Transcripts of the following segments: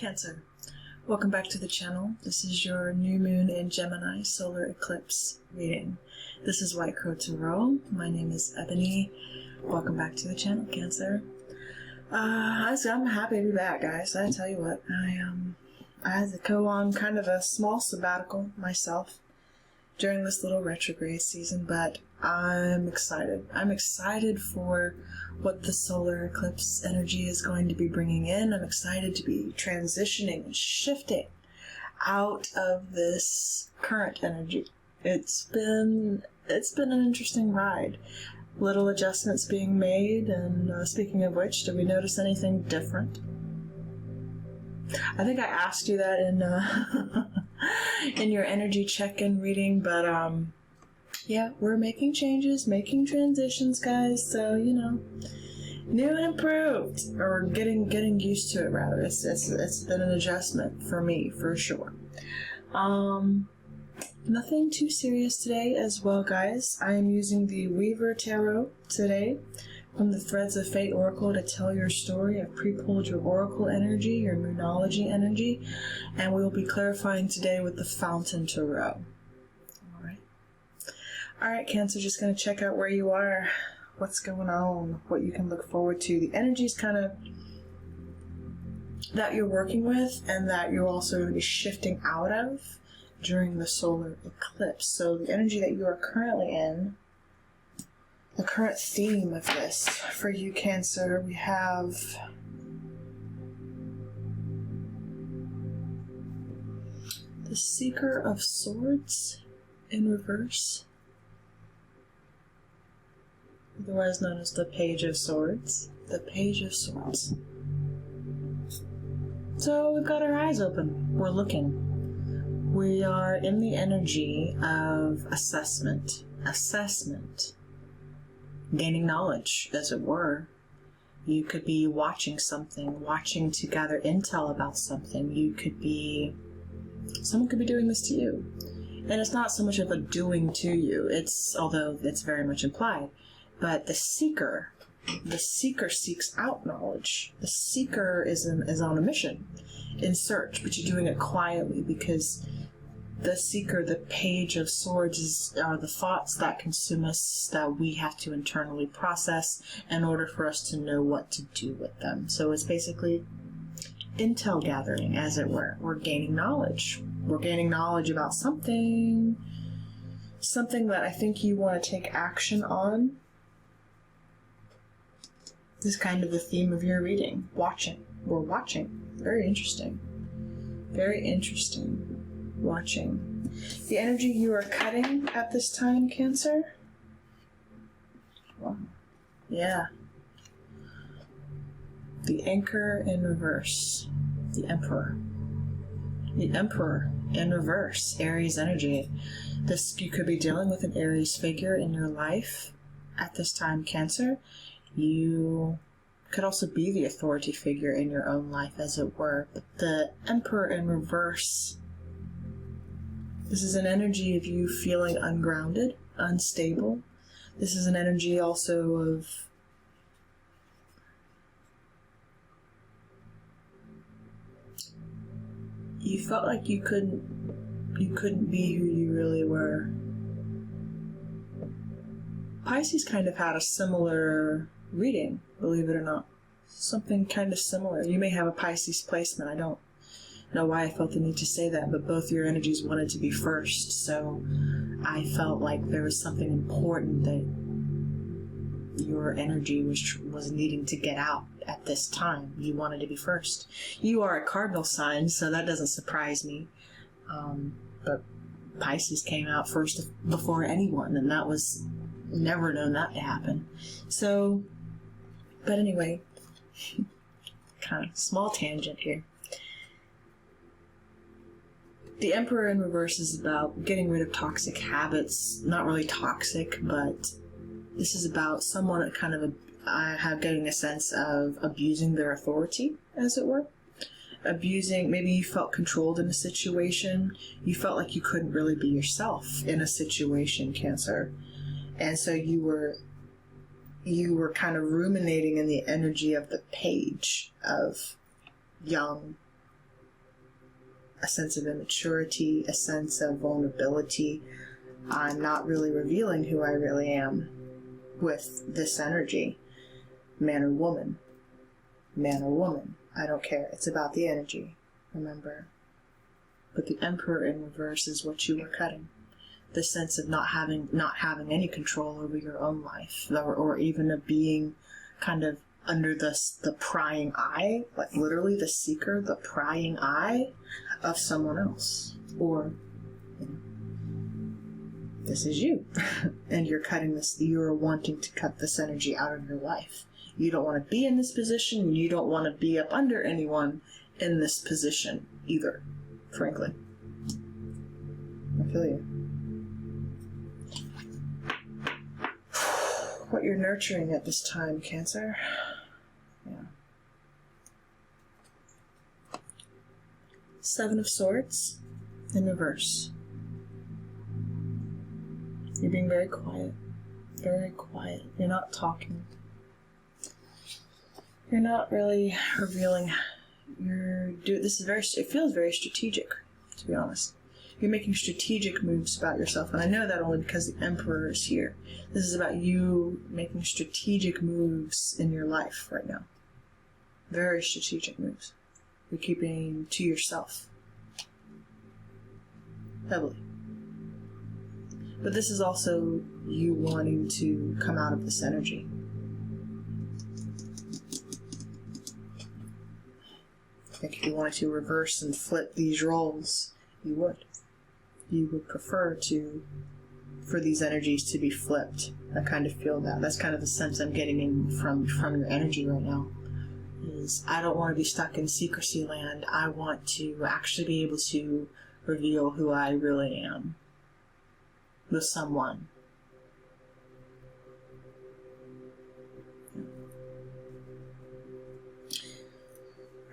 Cancer, welcome back to the channel. This is your new moon in Gemini solar eclipse reading. This is White Crow Tarot. My name is Ebony. Welcome back to the channel, Cancer. I'm happy to be back, guys. I tell you what, I had to go on kind of a small sabbatical myself during this little retrograde season, but I'm excited. I'm excited for what the solar eclipse energy is going to be bringing in. I'm excited to be transitioning and shifting out of this current energy. It's been an interesting ride. Little adjustments being made, and speaking of which, did we notice anything different? I think I asked you that in your energy check-in reading, but yeah, we're making changes, making transitions, guys. So new and improved, or getting used to it rather. It's been an adjustment for me for sure. Nothing too serious today as well, guys. I am using the Weaver Tarot today from the Threads of Fate Oracle to tell your story. I've pre-pulled your Oracle energy, your Moonology energy, and we will be clarifying today with the Fountain Tarot. Alright, Cancer, just going to check out where you are, what's going on, what you can look forward to. The energies kind of that you're working with and that you're also going to be shifting out of during the solar eclipse. So the energy that you are currently in, the current theme of this for you, Cancer, we have the Seeker of Swords in reverse, otherwise known as the Page of Swords. The Page of Swords. So we've got our eyes open. We're looking. We are in the energy of assessment. Gaining knowledge, as it were. You could be watching something, watching to gather intel about something. Someone could be doing this to you. And it's not so much of a doing to you, although it's very much implied. But the seeker seeks out knowledge. The seeker is on a mission, in search, but you're doing it quietly because the seeker, the Page of Swords, are the thoughts that consume us that we have to internally process in order for us to know what to do with them. So it's basically intel gathering, as it were. We're gaining knowledge. We're gaining knowledge about something that I think you want to take action on. This is kind of the theme of your reading. Watching. We're watching. Very interesting. Very interesting. Watching. The energy you are cutting at this time, Cancer? Wow. Yeah. The Anchor in reverse. The Emperor. The Emperor in reverse. Aries energy. You could be dealing with an Aries figure in your life at this time, Cancer. You could also be the authority figure in your own life, as it were. But the Emperor in reverse, this is an energy of you feeling ungrounded, unstable. This is an energy also of you felt like you couldn't be who you really were. Pisces kind of had a similar reading, believe it or not. Something kind of similar. You may have a Pisces placement. I don't know why I felt the need to say that, but both your energies wanted to be first, so I felt like there was something important that your energy was needing to get out at this time. You wanted to be first. You are a Cardinal sign, so that doesn't surprise me. But Pisces came out first before anyone, and that was never known that to happen. So, but anyway, kind of small tangent here. The Emperor in reverse is about getting rid of toxic habits. Not really toxic, but this is about someone getting a sense of abusing their authority, as it were. Maybe you felt controlled in a situation. You felt like you couldn't really be yourself in a situation, Cancer. And so you were kind of ruminating in the energy of the Page of young a sense of immaturity, a sense of vulnerability. I'm not really revealing who I really am with this energy. Man or woman. Man or woman. I don't care. It's about the energy. Remember. But the Emperor in reverse is what you were cutting. The sense of not having any control over your own life, or even of being kind of under the prying eye, like literally the seeker, the prying eye of someone else. Or, you know, this is you. And you're cutting this, you're wanting to cut this energy out of your life. You don't want to be in this position, you don't want to be up under anyone in this position either, frankly. I feel you. What you're nurturing at this time, Cancer. Yeah. Seven of Swords in reverse. You're being very quiet. Very quiet. You're not talking. You're not really revealing. It feels very strategic, to be honest. You're making strategic moves about yourself, and I know that only because the Emperor is here. This is about you making strategic moves in your life right now. Very strategic moves. You're keeping to yourself. Heavily. But this is also you wanting to come out of this energy. I think if you wanted to reverse and flip these roles, you would. You would prefer for these energies to be flipped. I kind of feel that. That's kind of the sense I'm getting in from your energy right now. Is I don't want to be stuck in secrecy land. I want to actually be able to reveal who I really am with someone.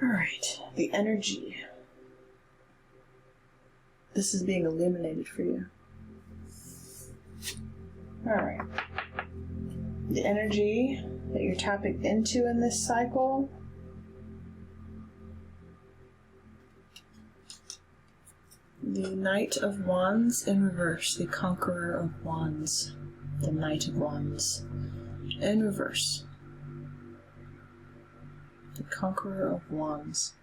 Alright, the energy. This is being illuminated for you. Alright. The energy that you're tapping into in this cycle. The Knight of Wands in reverse. The Conqueror of Wands. The Knight of Wands in reverse. The Conqueror of Wands.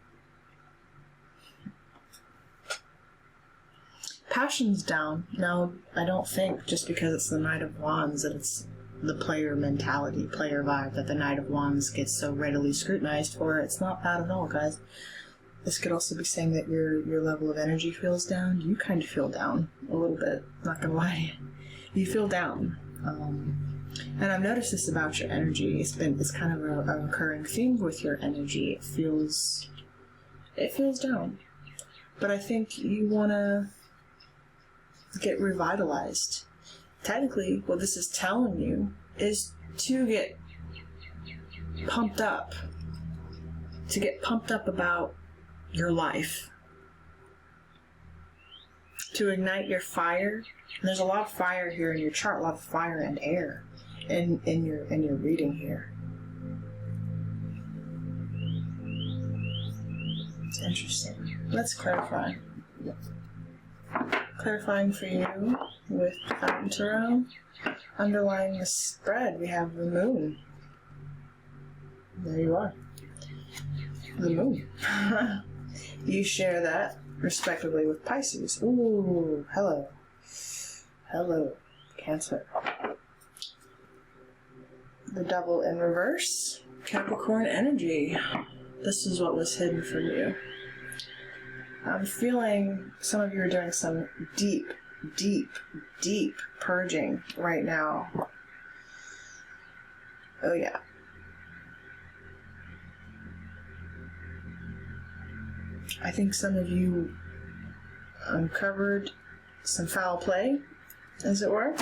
Passion's down. Now, I don't think just because it's the Knight of Wands that it's the player mentality, player vibe that the Knight of Wands gets so readily scrutinized for. It's not that at all, guys. This could also be saying that your level of energy feels down. You kind of feel down a little bit, not gonna lie to you. You feel down. And I've noticed this about your energy. It's kind of a recurring theme with your energy. It feels down. But I think you wanna get revitalized. Technically, what this is telling you is to get pumped up. To get pumped up about your life. To ignite your fire. And there's a lot of fire here in your chart, a lot of fire and air in your reading here. It's interesting. Let's clarify. Clarifying for you with Cardinal Tarot. Underlying the spread, we have the moon. There you are. The moon. You share that, respectively, with Pisces. Ooh, hello. Hello, Cancer. The Devil in reverse. Capricorn energy. This is what was hidden from you. I'm feeling some of you are doing some deep, deep, deep purging right now. Oh yeah. I think some of you uncovered some foul play, as it were,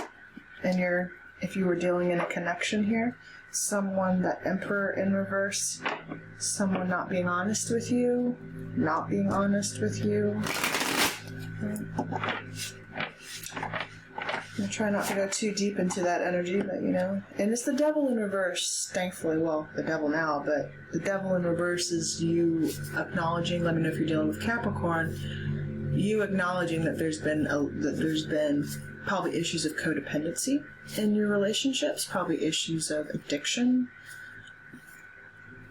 and if you were dealing in a connection here, someone, that Emperor in reverse, someone not being honest with you. I'll try not to go too deep into that energy, but and it's the Devil in reverse, thankfully. Well, the Devil now, but the Devil in reverse is you acknowledging, let me know if you're dealing with Capricorn, you acknowledging that there's been probably issues of codependency in your relationships, probably issues of addiction,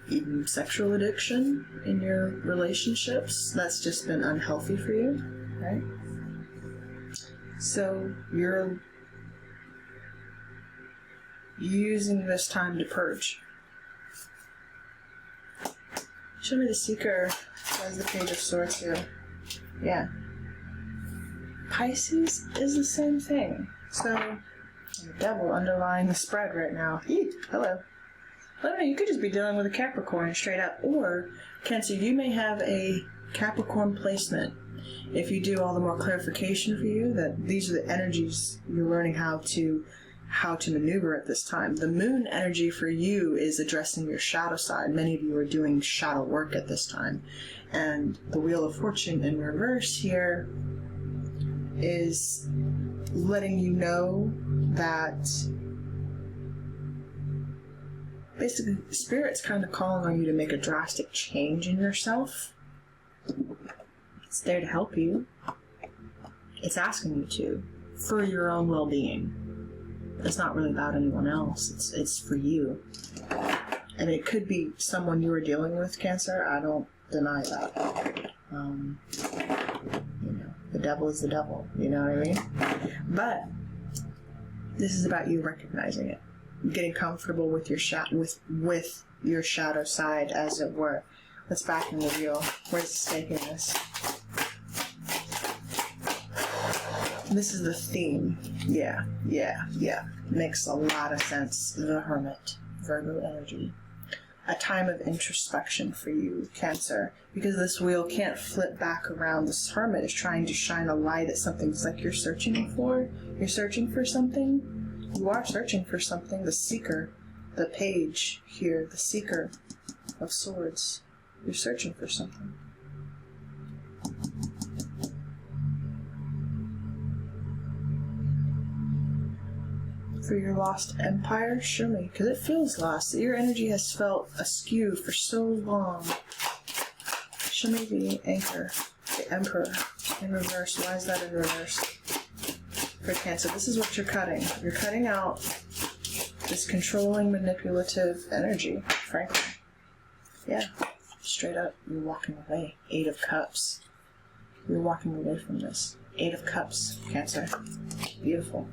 even sexual addiction in your relationships. That's just been unhealthy for you, right? So you're using this time to purge. Show me the Seeker. That's the Page of Swords here. Yeah. Pisces is the same thing. So, the devil underlying the spread right now. Hello. Well, you could just be dealing with a Capricorn straight up. Or, Cancer, you may have a Capricorn placement. If you do all the more clarification for you, that these are the energies you're learning how to maneuver at this time. The moon energy for you is addressing your shadow side. Many of you are doing shadow work at this time. And the Wheel of Fortune in reverse here is letting you know that basically Spirit's kind of calling on you to make a drastic change in yourself. It's there to help you. It's asking you to, for your own well-being. It's not really about anyone else. It's for you. And it could be someone you are dealing with, Cancer. I don't deny that. The devil is the devil. You know what I mean? But this is about you recognizing it, getting comfortable with your with your shadow side, as it were. Let's back and reveal. Where's the stake in this? This is the theme. Yeah. Makes a lot of sense. The Hermit, Virgo energy. A time of introspection for you, Cancer. Because this wheel can't flip back around. This Hermit is trying to shine a light at something. It's like you're searching for. You're searching for something. You are searching for something. The Seeker, the Page here, the Seeker of Swords. You're searching for something. For your lost empire? Show me, because it feels lost. Your energy has felt askew for so long. Show me the Anchor, the Emperor in reverse. Why is that in reverse? For Cancer, this is what you're cutting. You're cutting out this controlling, manipulative energy, frankly. Yeah, straight up, you're walking away. 8 of Cups. You're walking away from this. 8 of Cups, Cancer. Beautiful.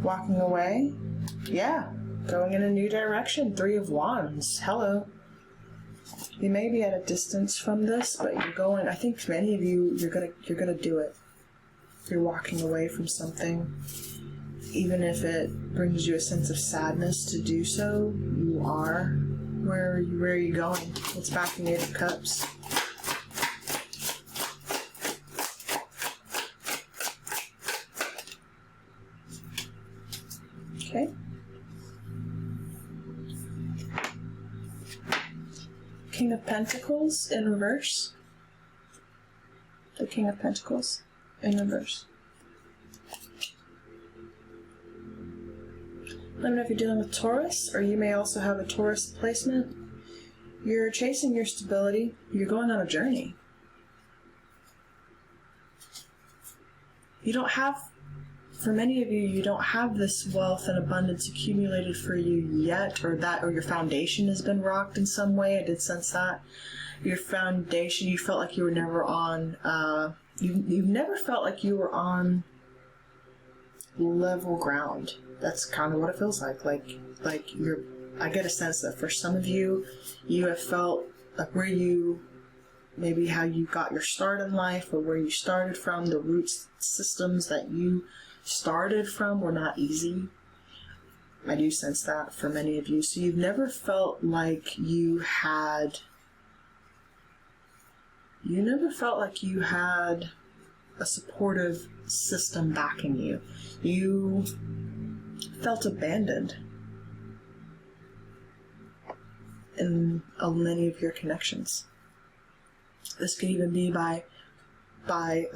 Walking away, yeah, going in a new direction. 3 of Wands. Hello. You may be at a distance from this, but you're going. I think many of you, you're gonna do it. You're walking away from something, even if it brings you a sense of sadness to do so. You are. Where are you going? What's backing 8 of Cups? Okay. King of Pentacles in reverse. The King of Pentacles in reverse. Let me know if you're dealing with Taurus, or you may also have a Taurus placement. You're chasing your stability. You're going on a journey. You don't have... For many of you, you don't have this wealth and abundance accumulated for you yet, or your foundation has been rocked in some way. I did sense that. Your foundation, you felt like you were never on, you've never felt like you were on level ground. That's kind of what it feels like. Like I get a sense that for some of you, you have felt like where you, maybe how you got your start in life, or where you started from, the root systems that you started from were not easy. I do sense that for many of you. So you've never felt like you had a supportive system backing you. You felt abandoned in many of your connections. This could even be by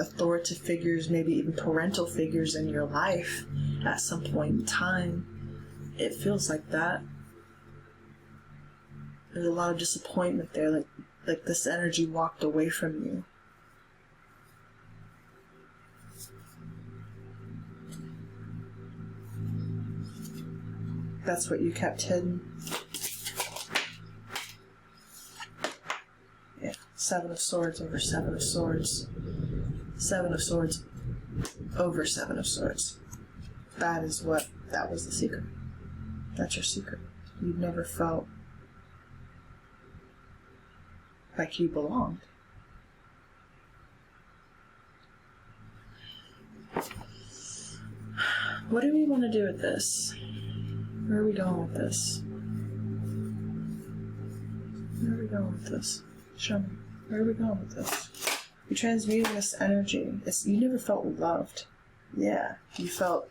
authoritative figures, maybe even parental figures in your life at some point in time. It feels like that. There's a lot of disappointment there, like this energy walked away from you. That's what you kept hidden. Yeah, 7 of Swords over 7 of Swords. 7 of Swords over 7 of Swords. That was the secret. That's your secret. You've never felt like you belonged. What do we want to do with this? Where are we going with this? Where are we going with this? Show me. Where are we going with this? You're transmuting this energy. You never felt loved. Yeah, you felt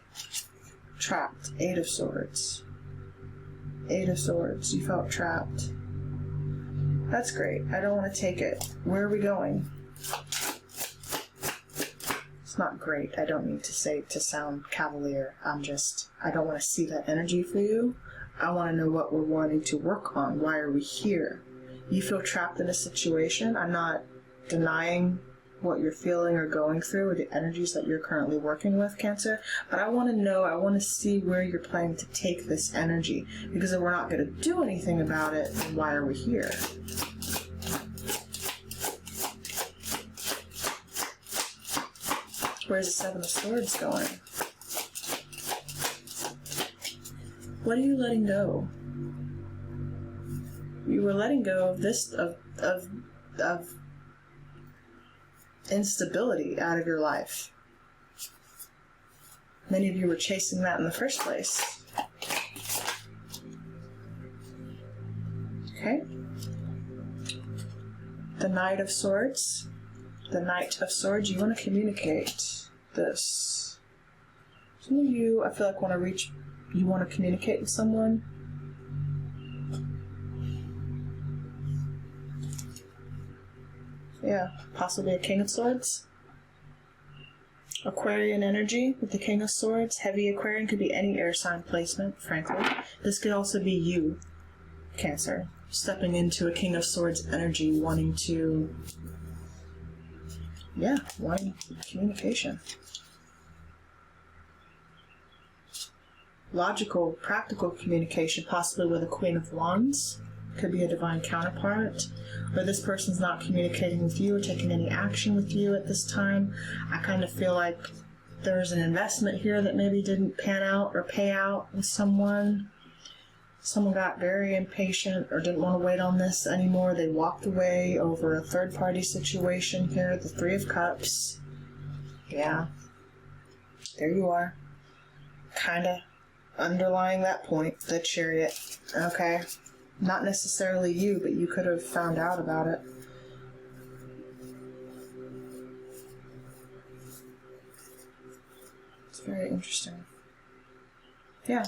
trapped. 8 of Swords. 8 of Swords. You felt trapped. That's great. I don't want to take it. Where are we going? It's not great. I don't mean to say to sound cavalier. I don't want to see that energy for you. I want to know what we're wanting to work on. Why are we here? You feel trapped in a situation. I'm not denying what you're feeling or going through or the energies that you're currently working with, Cancer. But I want to know, I want to see where you're planning to take this energy. Because if we're not going to do anything about it, then why are we here? Where's the 7 of Swords going? What are you letting go? You were letting go of this, of instability out of your life. Many of you were chasing that in the first place. Okay? The Knight of Swords. The Knight of Swords, you want to communicate this. Some of you, I feel like, you want to communicate with someone. Yeah, possibly a King of Swords. Aquarian energy with the King of Swords. Heavy Aquarian could be any air sign placement, frankly. This could also be you, Cancer, stepping into a King of Swords energy, wanting communication. Logical, practical communication, possibly with a Queen of Wands. Could be a divine counterpart. Or this person's not communicating with you or taking any action with you at this time. I kind of feel like there's an investment here that maybe didn't pan out or pay out with someone. Someone got very impatient or didn't want to wait on this anymore. They walked away over a third-party situation here, the 3 of Cups. Yeah. There you are. Kind of underlying that point, the Chariot. Okay. Not necessarily you, but you could have found out about it. It's very interesting. Yeah.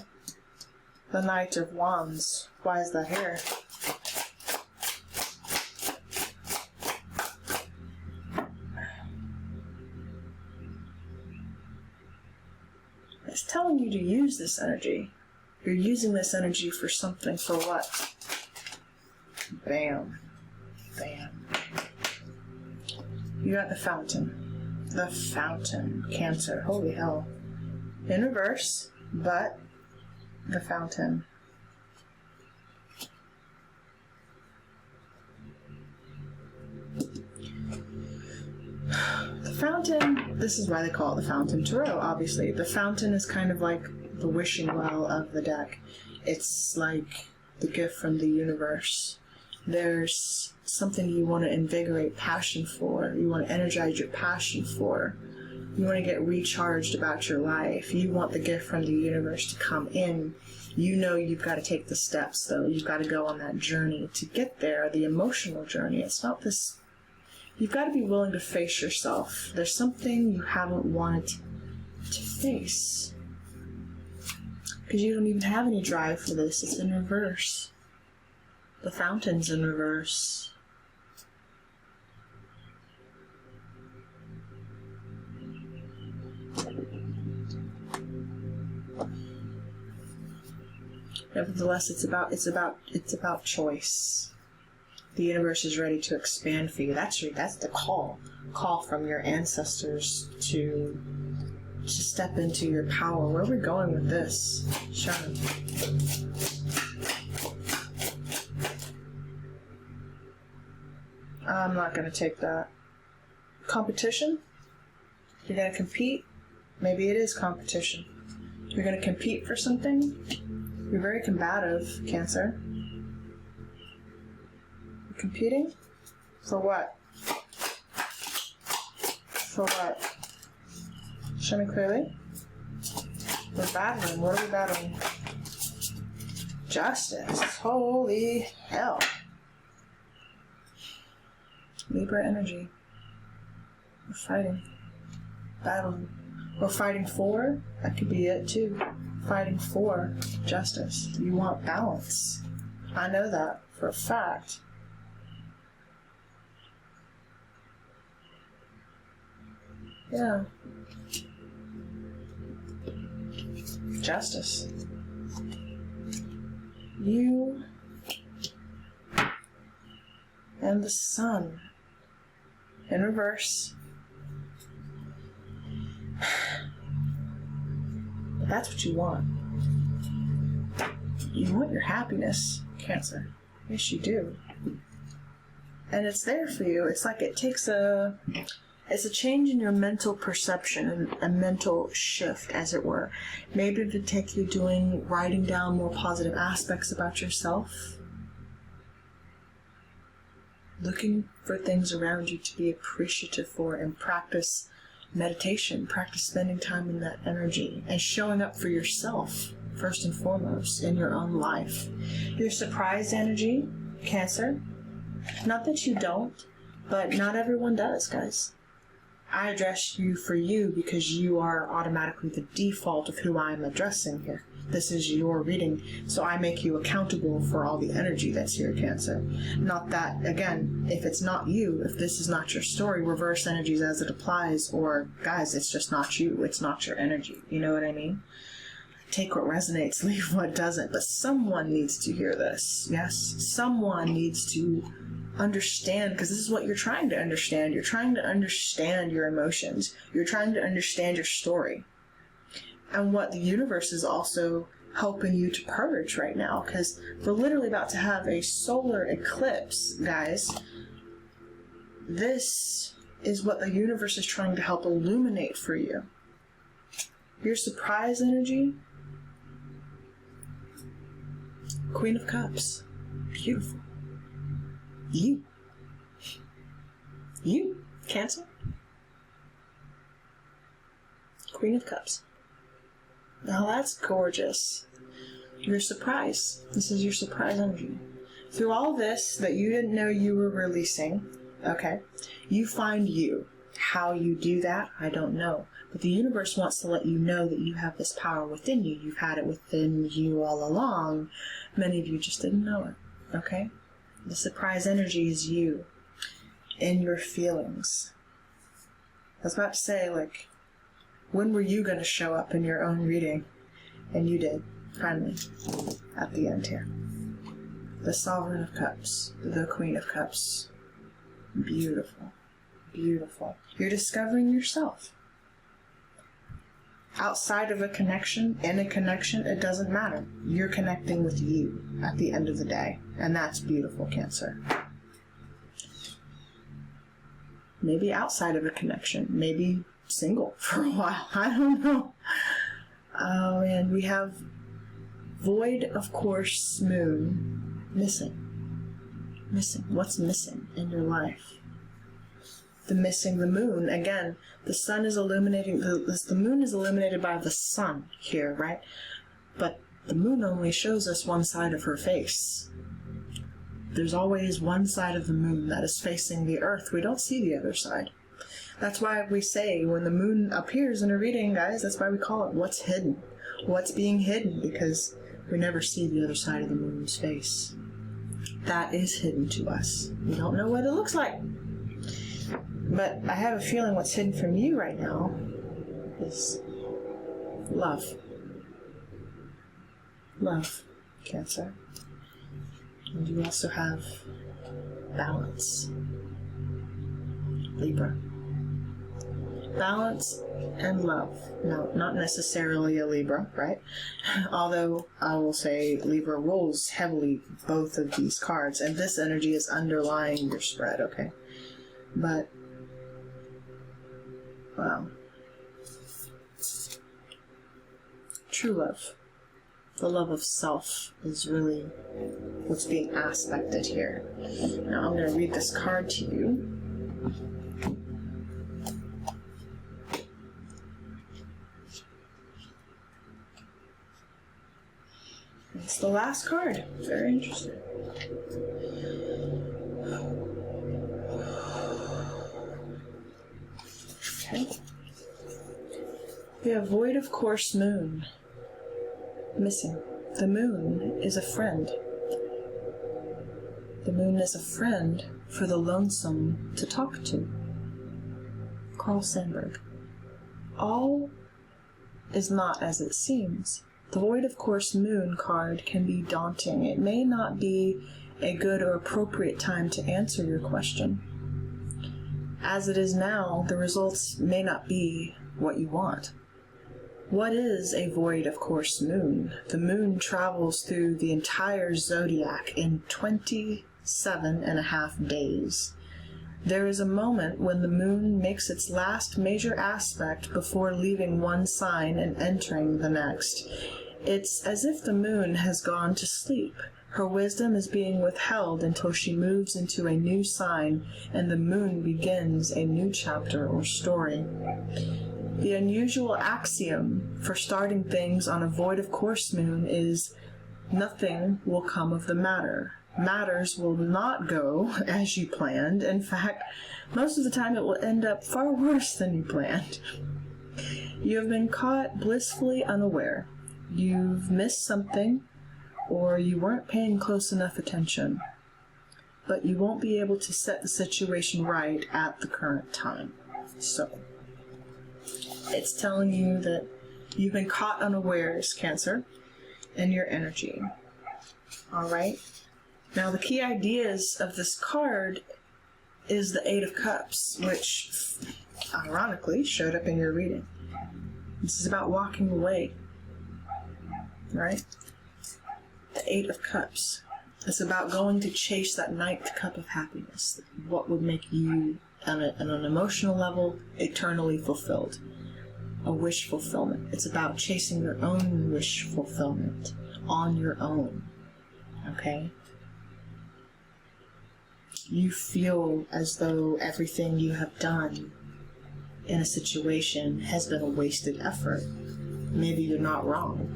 The Knight of Wands. Why is that here? It's telling you to use this energy. You're using this energy for something. For what? Bam. Bam. You got the Fountain. The Fountain. Cancer. Holy hell. In reverse, but the Fountain. The Fountain, this is why they call it the Fountain Tarot, obviously. The Fountain is kind of like the wishing well of the deck. It's like the gift from the universe. There's something you want to invigorate passion for. You want to energize your passion for. You want to get recharged about your life. You want the gift from the universe to come in. You know you've got to take the steps, though. You've got to go on that journey to get there, the emotional journey. It's not this... You've got to be willing to face yourself. There's something you haven't wanted to face. Because you don't even have any drive for this. It's in reverse. The Fountain's in reverse. Nevertheless, it's about choice. The universe is ready to expand for you. That's the call from your ancestors to to step into your power. Where are we going with this? Show me. I'm not going to take that. Competition? You're going to compete? Maybe it is competition. You're going to compete for something? You're very combative, Cancer. You're competing? For what? For what? Show me clearly. We're battling. What are we battling? Justice. Holy hell. Libra energy. We're fighting. Battling. We're fighting for, that could be it too. Fighting for justice. You want balance. I know that for a fact. Yeah. Justice. You and the sun in reverse. That's what you want. You want your happiness, Cancer. Yes, you do. And it's there for you. It's like it takes it's a change in your mental perception and a mental shift, as it were. Maybe to take you writing down more positive aspects about yourself. Looking for things around you to be appreciative for and practice meditation, practice spending time in that energy and showing up for yourself first and foremost in your own life. Your surprise energy, Cancer, not that you don't, but not everyone does, guys. I address you for you because you are automatically the default of who I am addressing here. This is your reading, so I make you accountable for all the energy that's here, Cancer. Not that, again, if it's not you, if this is not your story, reverse energies as it applies, or, guys, it's just not you, it's not your energy. You know what I mean? Take what resonates, leave what doesn't, but someone needs to hear this, yes? Someone needs to understand, because this is what you're trying to understand. You're trying to understand your emotions. You're trying to understand your story. And what the universe is also helping you to purge right now, because we're literally about to have a solar eclipse, guys. This is what the universe is trying to help illuminate for you. Your surprise energy, Queen of Cups, beautiful. You, Cancer, Queen of Cups. Now that's gorgeous. Your surprise. This is your surprise energy. Through all this that you didn't know you were releasing, okay, you find you. How you do that, I don't know. But the universe wants to let you know that you have this power within you. You've had it within you all along. Many of you just didn't know it, okay? The surprise energy is you in your feelings. I was about to say, like, when were you going to show up in your own reading? And you did, finally, at the end here. The Sovereign of Cups, the Queen of Cups. Beautiful, beautiful. You're discovering yourself. Outside of a connection, in a connection, it doesn't matter. You're connecting with you at the end of the day. And that's beautiful, Cancer. Maybe outside of a connection. Maybe single for a while. I don't know. Oh, and we have Void, of course, Moon. Missing. Missing. What's missing in your life? The moon. Again, the sun is illuminating, the moon is illuminated by the sun here, right? But the moon only shows us one side of her face. There's always one side of the moon that is facing the earth. We don't see the other side. That's why we say when the moon appears in a reading, guys, that's why we call it what's hidden. What's being hidden, because we never see the other side of the moon's face. That is hidden to us. We don't know what it looks like. But I have a feeling what's hidden from you right now is love. Love, Cancer. And you also have balance, Libra. balance and love. Now, not necessarily a Libra, right? Although I will say Libra rules heavily both of these cards, and this energy is underlying your spread, okay? But, wow. True love. The love of self is really what's being aspected here. Now, I'm going to read this card to you. It's the last card. Very interesting. Okay. We have Void of Course Moon. Missing. The moon is a friend. The moon is a friend for the lonesome to talk to. Carl Sandburg. All is not as it seems. The Void of Course Moon card can be daunting. It may not be a good or appropriate time to answer your question. As it is now, the results may not be what you want. What is a Void of Course Moon? The moon travels through the entire zodiac in 27.5 days. There is a moment when the moon makes its last major aspect before leaving one sign and entering the next. It's as if the moon has gone to sleep. Her wisdom is being withheld until she moves into a new sign and the moon begins a new chapter or story. The unusual axiom for starting things on a Void of Course moon is nothing will come of the matter. Matters will not go as you planned. In fact, most of the time it will end up far worse than you planned. You have been caught blissfully unaware. You've missed something, or you weren't paying close enough attention. But you won't be able to set the situation right at the current time. So, it's telling you that you've been caught unawares, Cancer, in your energy. Alright? Now, the key ideas of this card is the Eight of Cups, which, ironically, showed up in your reading. This is about walking away, right? The Eight of Cups. It's about going to chase that ninth cup of happiness. What would make you, on an emotional level, eternally fulfilled. A wish fulfillment. It's about chasing your own wish fulfillment on your own. Okay? You feel as though everything you have done in a situation has been a wasted effort. Maybe you're not wrong.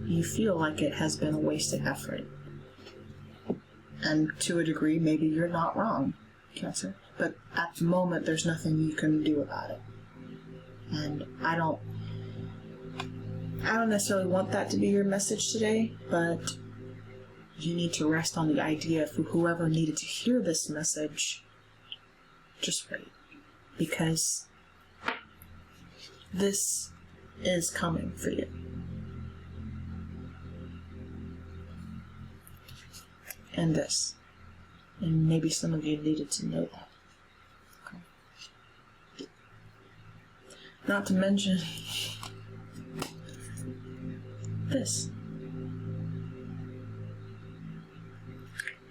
You feel like it has been a wasted effort. And to a degree, maybe you're not wrong, Cancer. But at the moment, there's nothing you can do about it. And I don't necessarily want that to be your message today, but you need to rest on the idea for whoever needed to hear this message. Just wait. Because this is coming for you. And this. And maybe some of you needed to know that. Okay. Not to mention this.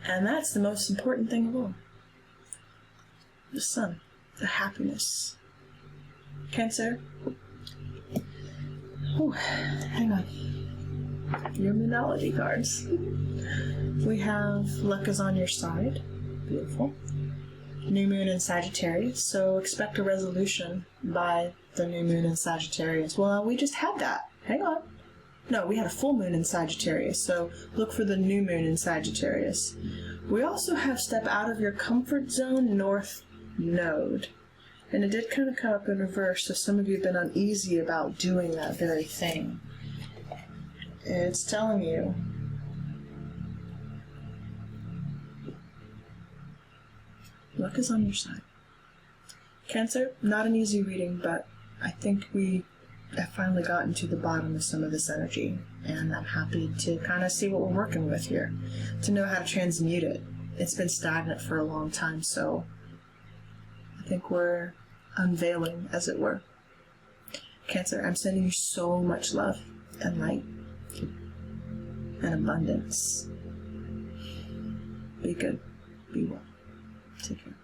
And that's the most important thing of all. The sun. The happiness. Cancer. Oh, hang on. Your Moonology cards. We have luck is on your side. Beautiful. New moon in Sagittarius, so expect a resolution by the new moon in Sagittarius. Well, we just had that. Hang on. No, we had a full moon in Sagittarius, so look for the new moon in Sagittarius. We also have step out of your comfort zone, North Node. And it did kind of come up in reverse, so some of you have been uneasy about doing that very thing. It's telling you luck is on your side. Cancer, not an easy reading, but I think we have finally gotten to the bottom of some of this energy, and I'm happy to kind of see what we're working with here, to know how to transmute it. It's been stagnant for a long time, so I think we're unveiling, as it were. Cancer, I'm sending you so much love and light and abundance. Be good. Be well. Take care.